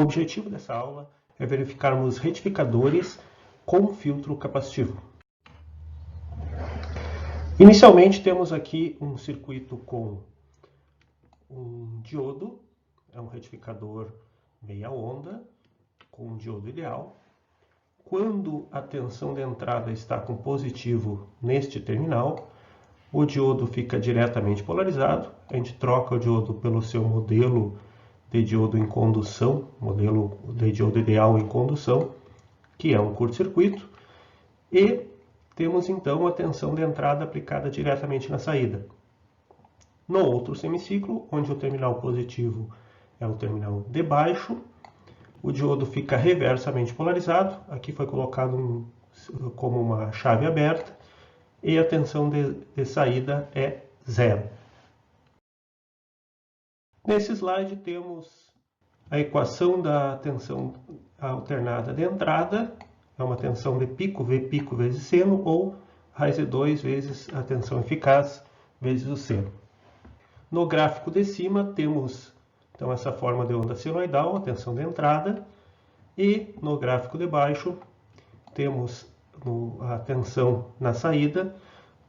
objetivo dessa aula é verificarmos retificadores com filtro capacitivo. Inicialmente temos aqui um circuito com um diodo, é um retificador meia onda, com um diodo ideal. Quando a tensão de entrada está com positivo neste terminal, o diodo fica diretamente polarizado. A gente troca o diodo pelo seu modelo de diodo em condução, modelo de diodo ideal em condução, que é um curto-circuito, e temos então a tensão de entrada aplicada diretamente na saída. No outro semiciclo, onde o terminal positivo é o terminal de baixo, o diodo fica reversamente polarizado, aqui foi colocado como uma chave aberta, e a tensão de saída é zero. Nesse slide temos a equação da tensão alternada de entrada, é uma tensão de pico, V pico vezes seno, ou raiz de 2 vezes a tensão eficaz vezes o seno. No gráfico de cima temos então essa forma de onda senoidal, a tensão de entrada, e no gráfico de baixo temos a tensão na saída.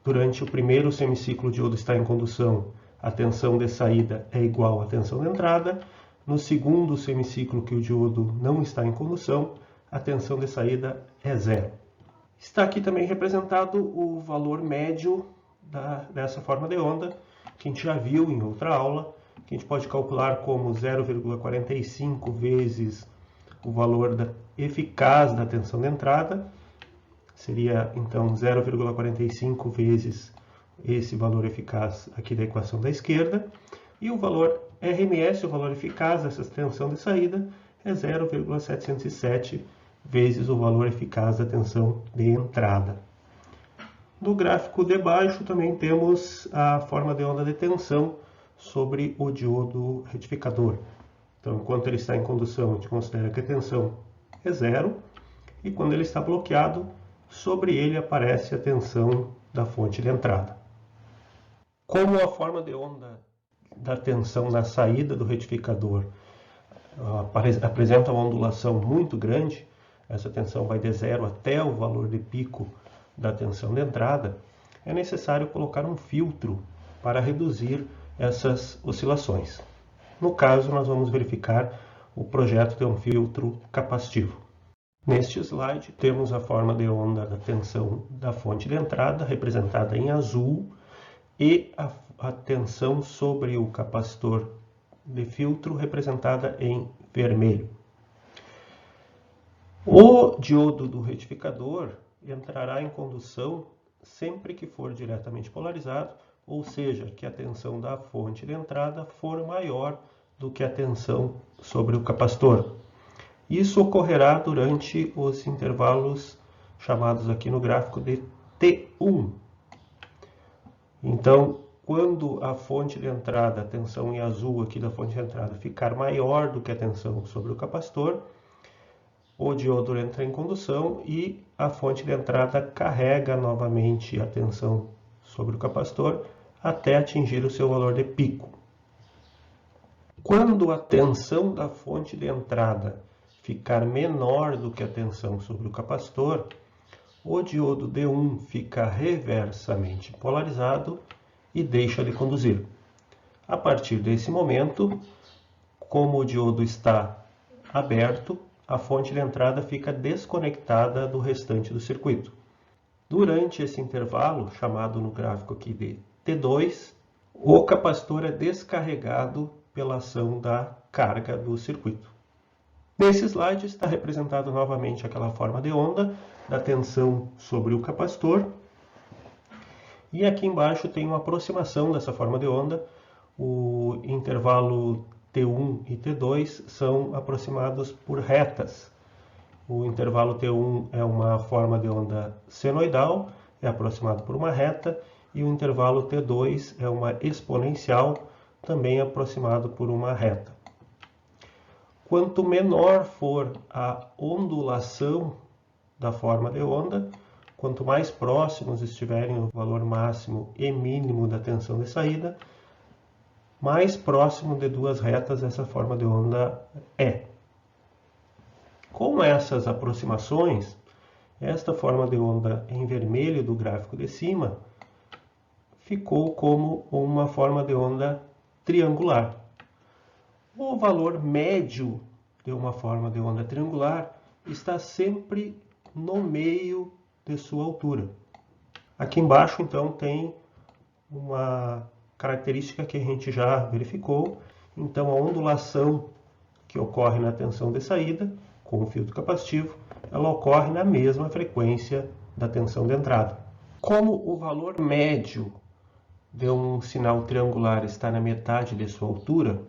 Durante o primeiro semiciclo o diodo está em condução, a tensão de saída é igual à tensão de entrada. No segundo semiciclo que o diodo não está em condução, a tensão de saída é zero. Está aqui também representado o valor médio dessa forma de onda, que a gente já viu em outra aula, que a gente pode calcular como 0,45 vezes o valor eficaz da tensão de entrada. Seria então 0,45 vezes esse valor eficaz aqui da equação da esquerda. E o valor RMS, o valor eficaz dessa tensão de saída, é 0,707 vezes o valor eficaz da tensão de entrada. No gráfico de baixo também temos a forma de onda de tensão sobre o diodo retificador. Então, enquanto ele está em condução, a gente considera que a tensão é zero, e quando ele está bloqueado, sobre ele aparece a tensão da fonte de entrada. Como a forma de onda da tensão na saída do retificador apresenta uma ondulação muito grande, essa tensão vai de zero até o valor de pico da tensão de entrada, é necessário colocar um filtro para reduzir essas oscilações. No caso, nós vamos verificar o projeto de um filtro capacitivo. Neste slide, temos a forma de onda da tensão da fonte de entrada, representada em azul, e a tensão sobre o capacitor de filtro, representada em vermelho. O diodo do retificador entrará em condução sempre que for diretamente polarizado, ou seja, que a tensão da fonte de entrada for maior do que a tensão sobre o capacitor. Isso ocorrerá durante os intervalos chamados aqui no gráfico de T1. Então, quando a fonte de entrada, a tensão em azul aqui da fonte de entrada, ficar maior do que a tensão sobre o capacitor, o diodo entra em condução e a fonte de entrada carrega novamente a tensão sobre o capacitor até atingir o seu valor de pico. Quando a tensão da fonte de entrada ficar menor do que a tensão sobre o capacitor, o diodo D1 fica reversamente polarizado e deixa de conduzir. A partir desse momento, como o diodo está aberto, a fonte de entrada fica desconectada do restante do circuito. Durante esse intervalo, chamado no gráfico aqui de T2, o capacitor é descarregado pela ação da carga do circuito. Nesse slide está representado novamente aquela forma de onda da tensão sobre o capacitor. E aqui embaixo tem uma aproximação dessa forma de onda. O intervalo T1 e T2 são aproximados por retas. O intervalo T1 é uma forma de onda senoidal, é aproximado por uma reta, e o intervalo T2 é uma exponencial, também aproximado por uma reta. Quanto menor for a ondulação da forma de onda, quanto mais próximos estiverem o valor máximo e mínimo da tensão de saída, mais próximo de duas retas essa forma de onda é. Com essas aproximações, esta forma de onda em vermelho do gráfico de cima ficou como uma forma de onda triangular. O valor médio de uma forma de onda triangular está sempre no meio de sua altura. Aqui embaixo, então, tem uma característica que a gente já verificou. Então, a ondulação que ocorre na tensão de saída com o filtro capacitivo, ela ocorre na mesma frequência da tensão de entrada. Como o valor médio de um sinal triangular está na metade de sua altura,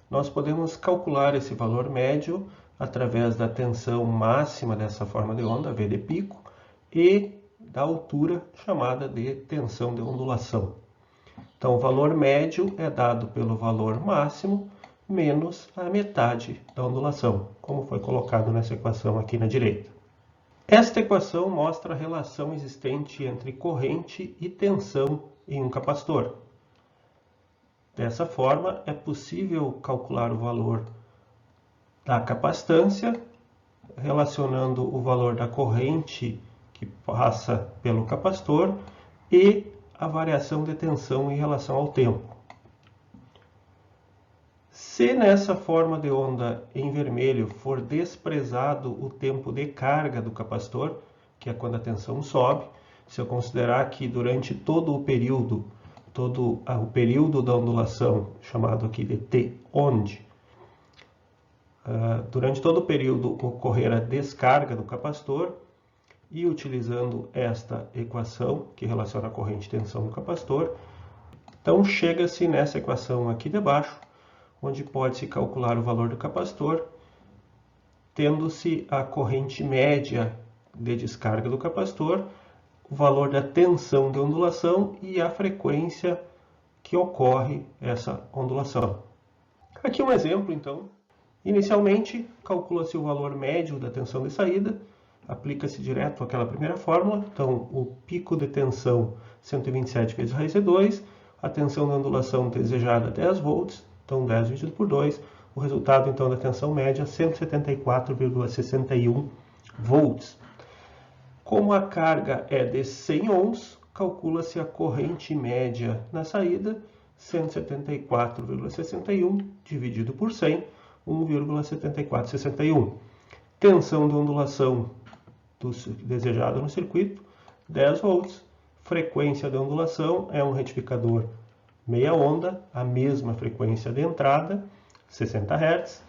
nós podemos calcular esse valor médio através da tensão máxima dessa forma de onda, V de pico, e da altura chamada de tensão de ondulação. Então, o valor médio é dado pelo valor máximo menos a metade da ondulação, como foi colocado nessa equação aqui na direita. Esta equação mostra a relação existente entre corrente e tensão em um capacitor. Dessa forma, é possível calcular o valor da capacitância, relacionando o valor da corrente que passa pelo capacitor e a variação de tensão em relação ao tempo. Se nessa forma de onda em vermelho for desprezado o tempo de carga do capacitor, que é quando a tensão sobe, se eu considerar que durante todo o período da ondulação, chamado aqui de T onde, durante todo o período ocorrer a descarga do capacitor, e utilizando esta equação, que relaciona a corrente e tensão no capacitor, então chega-se nessa equação aqui de baixo, onde pode-se calcular o valor do capacitor, tendo-se a corrente média de descarga do capacitor, o valor da tensão de ondulação e a frequência que ocorre essa ondulação. Aqui um exemplo, então. Inicialmente, calcula-se o valor médio da tensão de saída, aplica-se direto àquela primeira fórmula, então o pico de tensão 127 vezes raiz de 2, a tensão de ondulação desejada 10 volts, então 10 dividido por 2, o resultado então da tensão média 174,61 volts. Como a carga é de 100 ohms, calcula-se a corrente média na saída, 174,61 dividido por 100, 1,7461. Tensão de ondulação desejada no circuito, 10 volts. Frequência de ondulação é um retificador meia onda, a mesma frequência de entrada, 60 Hz.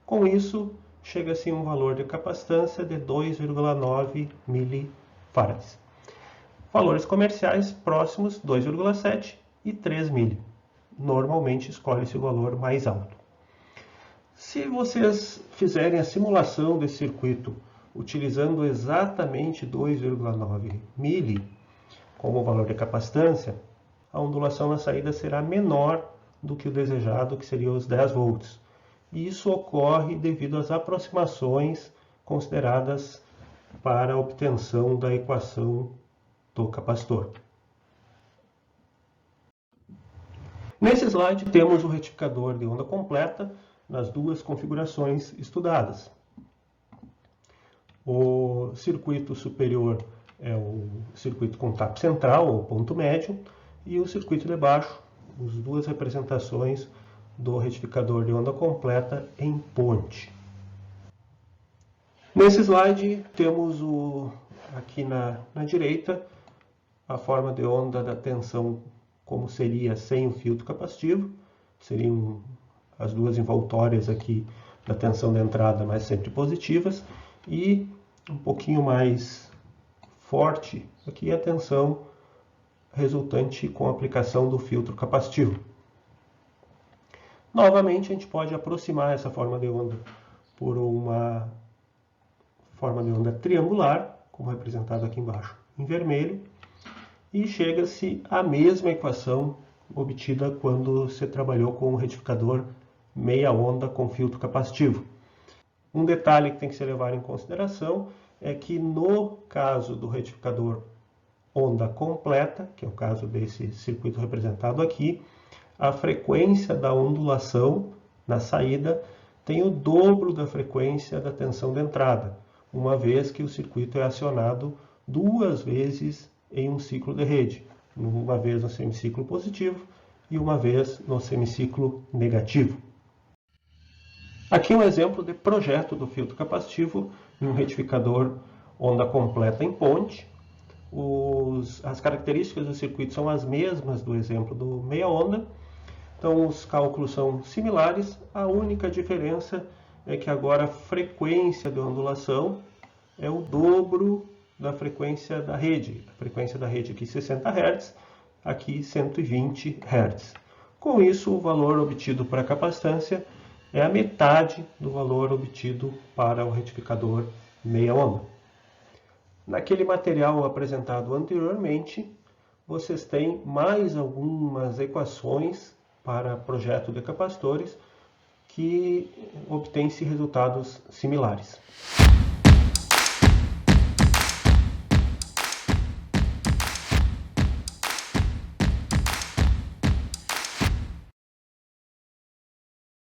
Com isso, chega-se a um valor de capacitância de 2,9 mF. Valores comerciais próximos 2,7 e 3 mili. Normalmente escolhe-se o valor mais alto. Se vocês fizerem a simulação desse circuito utilizando exatamente 2,9 mili como valor de capacitância, a ondulação na saída será menor do que o desejado, que seria os 10 volts. E isso ocorre devido às aproximações consideradas para a obtenção da equação do capacitor. Nesse slide temos o retificador de onda completa nas duas configurações estudadas. O circuito superior é o circuito com tapo central, ou ponto médio, e o circuito de baixo, as duas representações do retificador de onda completa em ponte. Nesse slide temos aqui na direita a forma de onda da tensão como seria sem o filtro capacitivo. Seriam as duas envoltórias aqui da tensão de entrada, mas sempre positivas, e um pouquinho mais forte aqui a tensão resultante com a aplicação do filtro capacitivo. Novamente, a gente pode aproximar essa forma de onda por uma forma de onda triangular, como representado aqui embaixo em vermelho, e chega-se à mesma equação obtida quando se trabalhou com o retificador meia onda com filtro capacitivo. Um detalhe que tem que ser levado em consideração é que no caso do retificador onda completa, que é o caso desse circuito representado aqui, a frequência da ondulação na saída tem o dobro da frequência da tensão de entrada, uma vez que o circuito é acionado 2 vezes em um ciclo de rede, uma vez no semiciclo positivo e uma vez no semiciclo negativo. Aqui um exemplo de projeto do filtro capacitivo em um retificador onda completa em ponte. As características do circuito são as mesmas do exemplo do meia onda, então os cálculos são similares, a única diferença é que agora a frequência de ondulação é o dobro da frequência da rede. A frequência da rede aqui 60 Hz, aqui 120 Hz. Com isso, o valor obtido para a capacitância é a metade do valor obtido para o retificador meia onda. Naquele material apresentado anteriormente, vocês têm mais algumas equações para projeto de capacitores que obtêm-se resultados similares.